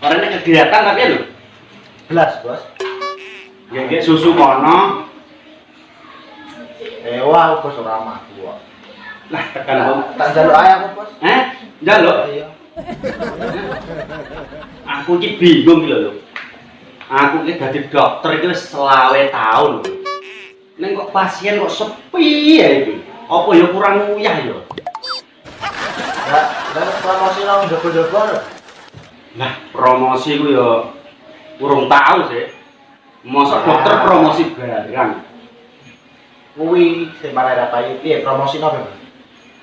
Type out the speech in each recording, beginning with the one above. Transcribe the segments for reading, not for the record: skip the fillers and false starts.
Orangnya kegiatan tapi lho. Belas, Bos. Ya susu kono. Wah, Bos ora mati kok. Lah tekan kok. Tak njaluk ae aku, Bos. Njaluk? Iya. Aku iki bingung iki lho. Aku iki dadi dokter iki wis 20 tahun. Ning kok pasien kok sepi ya iki. Apa ya kurang uyah ya? Lah promosi nang jogo-jogo. Nah, promosi ku ya urung tahu sih. Mosok dokter promosi barang. Kuwi sing marai rapayu piye promosine apa?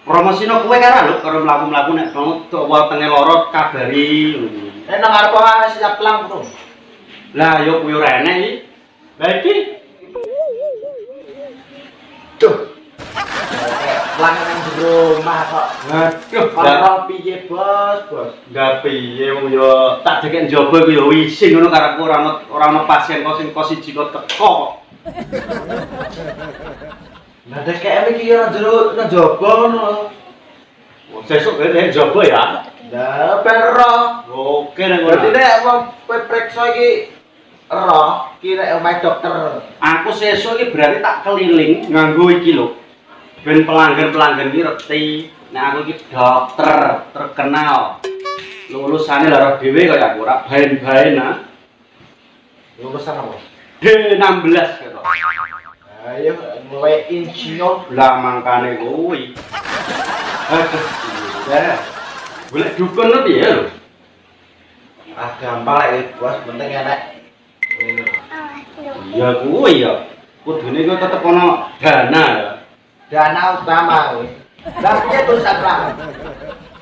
Promosine kowe karo lho karo mlaku-mlaku nek kamu tok wetenge lara kabari. Nang arep ora siap pelang, Bro. Lah yo kuwi ora enek iki. Lah iki Duh. Pelang nang jero omah kok. aduh, Ora piye, Bos? Enggak piye wong yo tak dekek njaba ku yo wising ngono karepku ora ono pasien kok sing kos siji kok teko. Lah dekek iki ora jero nang jaba ngono. Sesuk kene njaba ya. Lah pero. Oke nek Berarti nek wong kowe priksa iki ero, iki nek omahe dokter. aku sesuk iki berarti tak keliling nganggo iki lho. Ben pelanggan-pelanggan iki ngerti nek aku iki dokter terkenal. Lulusane lho dhewe kaya aku ora baen-baen nah. Lulusan apa? D16 kata. Ayo mulai insinyur. Lah mangkane kuwi. Aduh. Ya. Golek dukun lho piye lho? Ah gampang lek Bos, penting enek. Ya kuwi ya. Kudune kok tetep ana dana ya. Dana utama kuwi. Lah piye tulisan Pak?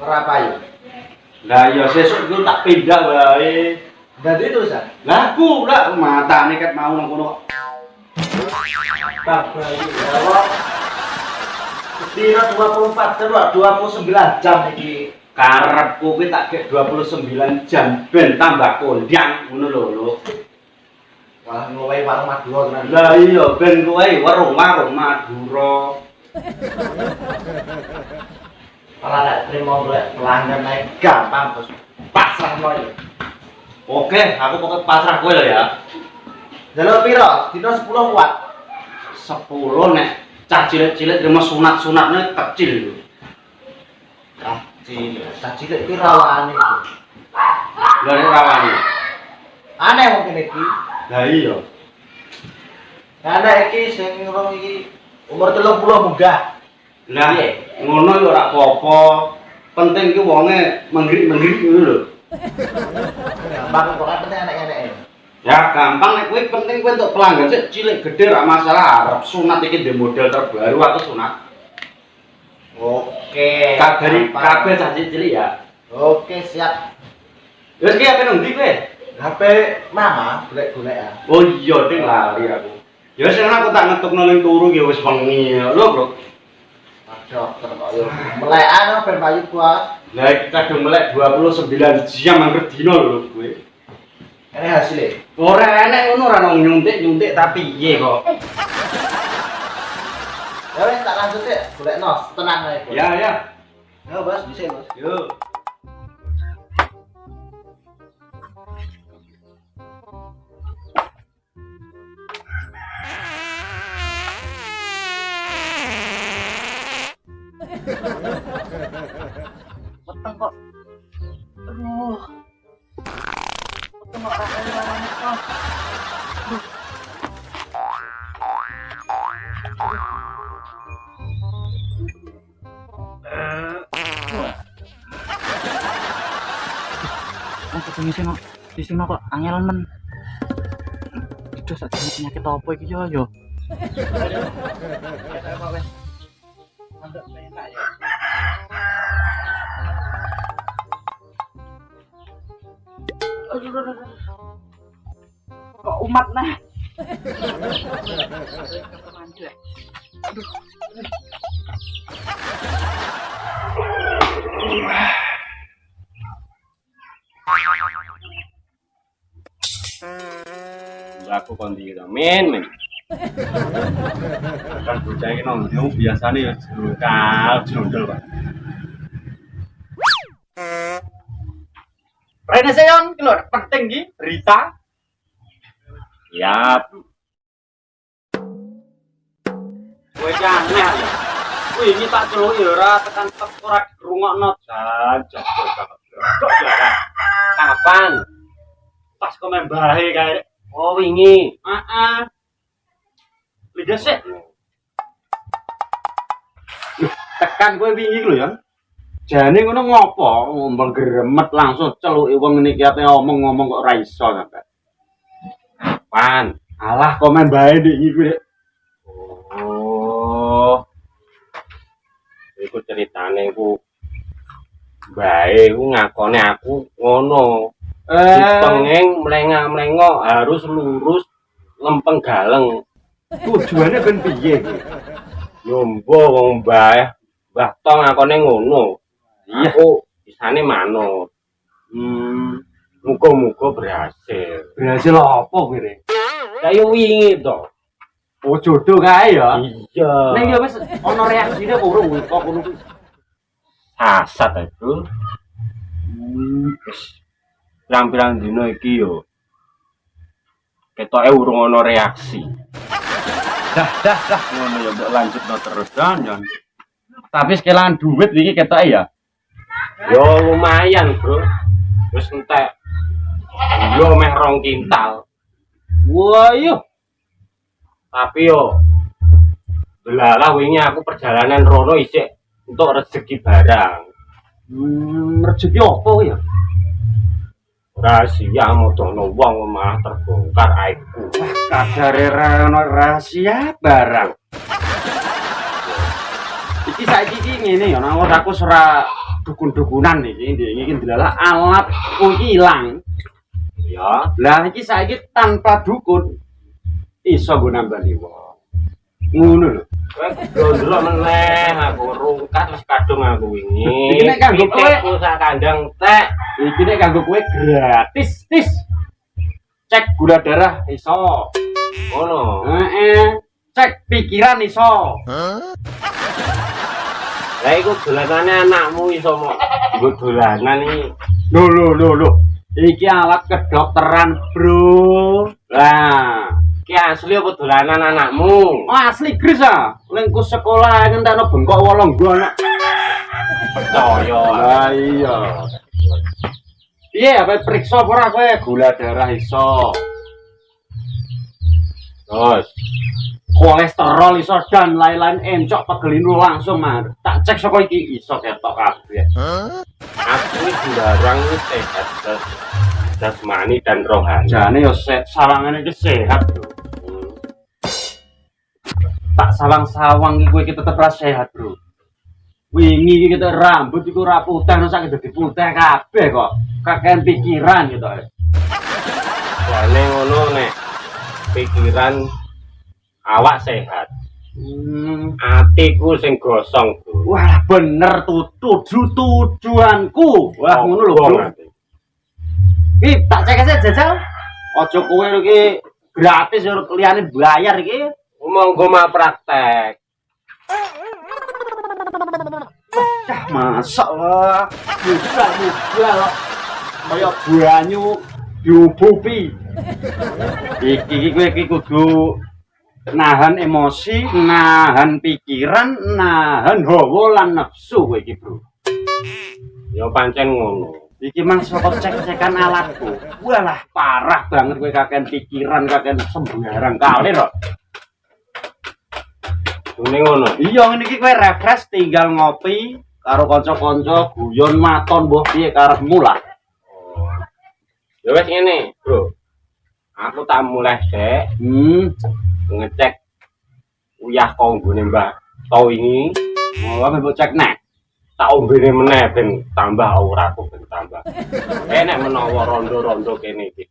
Ora payu. Lah ya sesuk ku tak pindah wae. Dadi tulisan. Lah ku lah matane ket mau nang kono. Bab bayi. Ya Tira 24 jam, 29 jam iki. Karepku kuwi tak gek 29 jam ben tambah kondang ngono lho. Wah ngowahi warung Madura tenan. Lah iya ben kowe warung Madura. Ora nek trimo golek pelanggan naik gampang Bos. Pasrah moyo. Oke, aku pokoknya pasrah kowe lho ya. Jalur piro? Dino 10 kuat. 10 nek cah cilik-cilik terima sunat-sunatnya kecil lho. Cah cilik iki rawane. Lha nek rawani. Aneh mungkin iki. Lah iya. Karena iki sing urung iki umur 30 munggah. Lah ngono ya ora apa-apa. Penting ki wonge menggrik-menggrik ngono lho. Gampang kok penting enek-eneke. Ya gampang nek kowe penting kowe untuk pelanggan sik cilik gede ora masalah. Arep sunat iki ndek model terbaru aku sunat. Oke. Kabari kabeh cah cilik ya. Oke, siap. Wis ki ape nang ndi kowe? HP mama golek-golek ya. Oh iya ding lali aku. Ya sing aku tak ngetokno ning turu ki wis wengi lho, Bro. Dokter kok yo melekan ben bayi Bos. Lah iki kadung melek 29 jam angger dina lho kowe. Ini hasilnya. Ora enek ngono ora nang nyuntik-nyuntik tapi piye kok. Ya wis tak lanjut ya, golekno tenang ae. Bos. Ya ya. Yo Bos, bisa Bos. Yo. Peteng kok. Aduh. Peteng kok rasanya banget kok. Aduh. Ketemu di sini kok angel men. Aduh, sakit penyakit apa iki yo. Mantap enak ya. Aduh. Kok umat nah. Aduh. Aku kondi gitu, men. Kan bocah iki nang yo biasane ya jondol, Pak. Rene seyon iki lho penting iki berita. Siap. Kowe iki aneh ya. Kuwi iki tak celuki ya ora tekan tek ora dirungokno Jancuk kok ya. Kapan? pas komen bae kae. Oh wingi. Heeh. Lihat sik. Tekan kowe wingi lho ya. Jane ngono ngopo ngomong gremet langsung celuki wong ngene iki ate omong-ngomong kok ora iso sampe. Kapan? Alah komen bae ndek iki kuwi. Oh. Iku ceritane ku bae ku ngakone aku ngono. Pengeng mlenga-mlengo harus lurus lempeng galeng. Tujuannya ben piye iki? Yombo wong bae Mbah Tong ngakone ngono. Iya. Aku isane manut. Muga-muga berhasil. Berhasil apa kowe? Kayak wingi to. Oh jodoh kae ya. Iya. Ning ya wis ana reaksine apa urung kok ngono kuwi. Asat itu. Wis pirang-pirang dino iki yo. Ketoke urung ana reaksi. Dah ngono ya mbok lanjutno terus Jon. Tapi sekelan duit iki ketoke ya. Yo lumayan, Bro. Wis entek. Yo meh 2 kintal. Wah iya. Tapi yo delalah wingi aku perjalanan rono isik untuk rezeki barang. Rezeki apa ya? Rahasia modono wong malah terbongkar aibku. Kadare ono rahasia barang. Iki saiki iki ngene ya, nang aku ora dukun-dukunan iki delalah alat iki ilang. Ya, Lah iki saiki tanpa dukun iso nggo nambani wong. Ngono lho. kowe ndondrok meneh aku rungkat wis kadung aku wingi. Iki nek kanggo kowe Pitikku sak kandang tek. iki nek kanggo kowe gratis, tis. Cek gula darah iso. Ngono. Cek pikiran iso. Lah iku dolanane anakmu iso mok. Nggo dolanan iki. Lho. Iki alat kedokteran, Bro. Lah, Ki asli apa dolanan anakmu? asli gris ah. Lengku sekolah ngentekno bengkok 8 anak. Percaya. Lah iya. Piye apa periksa apa ora kowe gula darah iso. Terus Kolesterol iso dan lain-lain encok pegelinu langsung mah. Tak cek saka iki iso ketok kabeh. aku wis sembarang wis sehat jasmani dan rohani. Jane yo sawangane iki sehat lho. Tak sawang-sawang iki kowe iki tetep ra sehat, Bro. Wingi iki kita rambut iku ora putih sak dadi putih kabeh kok. Kakean pikiran gitu. Jane ngono nek pikiran awak sehat. Atiku sing gosong, Bro. Wah, bener tujuanku. Wah, ngono lho, Bro. Iki tak cek aja jajal. Aja kowe iki gratis yo liyane bayar iki. Monggo mal praktek. Masak lah. Mudah kok. Kaya banyu diubupi. Iki kowe iki kudu nahan emosi, nahan pikiran, nahan hawa lan nafsu kowe iki, Bro. Ya pancen ngono. Iki mang saka cek-cekan alatku. Walah, parah banget kowe kakean pikiran, kakean sembarang kali kok. Ngene ngono. Iya ngene iki kowe refresh tinggal ngopi karo kanca-kanca guyon maton mbah piye karepmu lah. Ya wis ngene, Bro. Aku tak mulai sik ngecek uyah konggone Mbah To wingi. Mau mbok cek nek. Tak ombene meneh ben tambah auraku ben tambah. Nek menawa rondo-rondo kene iki.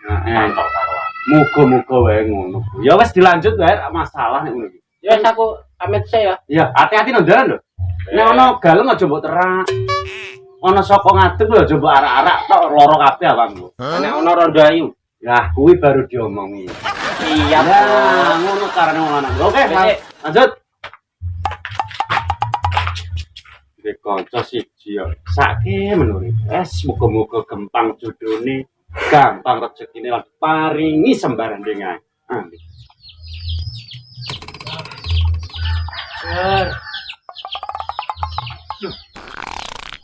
Mantap karo aku. Muga-muga wae ngono. Ya wis dilanjut wae ora masalah nek ngono iki. Ya wis aku pamit sik ya. Iya, hati-hati nang dalan lho. Nek ana galeng aja mbok terak. Ana saka ngadeg lho aja mbok arak-arak tok loro kabeh awakmu. Nek ana rondo ayu. Lah kuwi baru diomongi. Siap. Ya, ngono karane wong lanang. Oke, lanjut. Duwe kanca siji yo sake menurut. Muga-muga gampang jodone, gampang rezekine lan paringi sembaran dengan. Amin.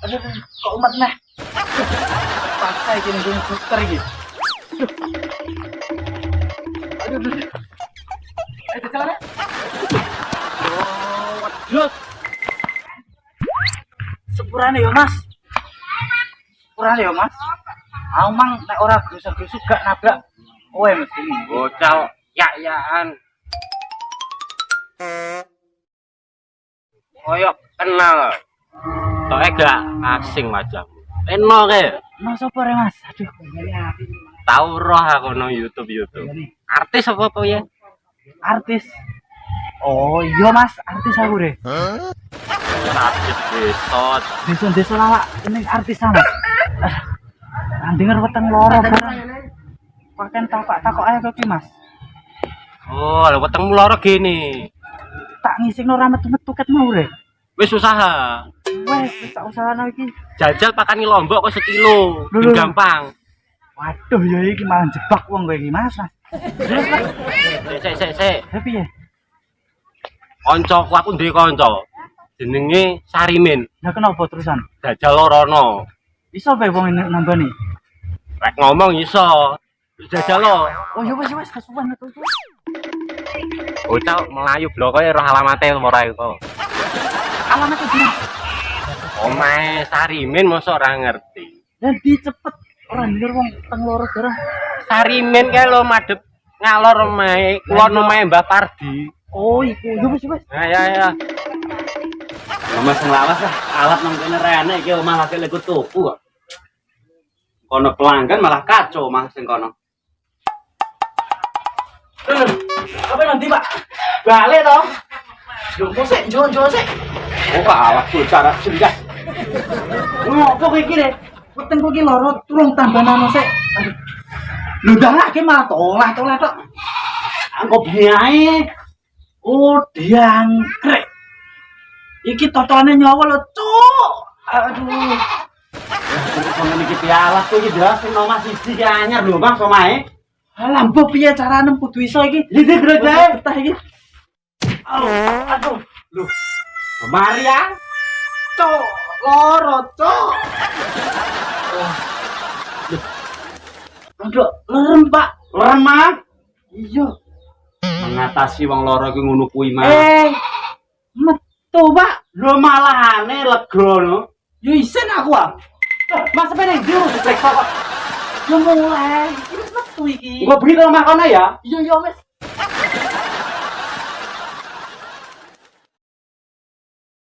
Aduh, kok umat nah. Paksa iki ning suster iki. Aduh. Jalan. Oh, waduh. Sepurane yo, Mas. Sepurane yo, Mas. Aku mang nek ora grusuk-grusuk gak nabrak. Oe mesti. Bocah yak-yakan. Koyok kenal. Toke gak asing wajahmu. Eno ke. No sapa re, Mas? Aduh, Tau roh aku no YouTube. Artis apa to ya? artis. Oh, iya, Mas, artis aku re. Artis besot. Desa-desa lawak ini artis sama. Denger weteng loro barang. Paken takok ae kok ki, Mas. Oh, lha wetengmu lara gini. Tak ngisingno ora metu-metu ket mau re. Wis usaha. Wes, tak usahana iki. Jajal pakani lombok kok sekilo. Lho. Gampang. Waduh, ya iki malah jebak wong kowe iki, Mas. Terus, Mas. Sik. Happy ya? Kancaku aku duwe kanca. Jenenge Sarimin. Lah kenapa terusan? Jajal lorono. Iso bae wong nambani. Rek ngomong iso. Jajal lo. Oh, ya wes kasuwan metu. Bocah melayu bloke roh alamate ora iku. Alamatnya jelas. Omahe Sarimin mosok ora ngerti. Dan cepet ora ndur wong teng loro barang. Sarimin kae lo madhep ngalor omahe, kulon omahe Mbah Pardi. Oh, iku. Ya wes. Ya. Mas nglawas lah, alat nang kene rene iki omah lagi lekut tuku kok. Kono pelanggan malah kacau Mas sing kono. Apa nanti, Pak? Balik toh. Yo sik, jo sik. Oh, Pak awak cara singgas. Ngopo kowe iki le? Weteng kowe iki loro turung tambah nano sik. Aduh. Lho ndangake malah tolah tok. Angko biae. Oh, diangkrek. Iki totone nyawa lho, Cuk. Aduh. Kono iki pialah kowe iki jelas sing nomah siji ki anyar lho, Bang, omahe. Lah mbok piye carane kudu iso iki? Iki grejek. Betah iki. Aduh. Lho. Maria. Cuk, loro, Cuk. Aduh, lerem, Pak. Lerem, Mas. Iya. Mengatasi wong loro iki ngono kuwi, Mas. Metu, Pak. Lho malahane lega no. Yo isin aku ah. Mas sampe ndi diperiksa kok. Yo mulai. Iki wis metu iki. Engko bengi omah kono ya. Iya, wis.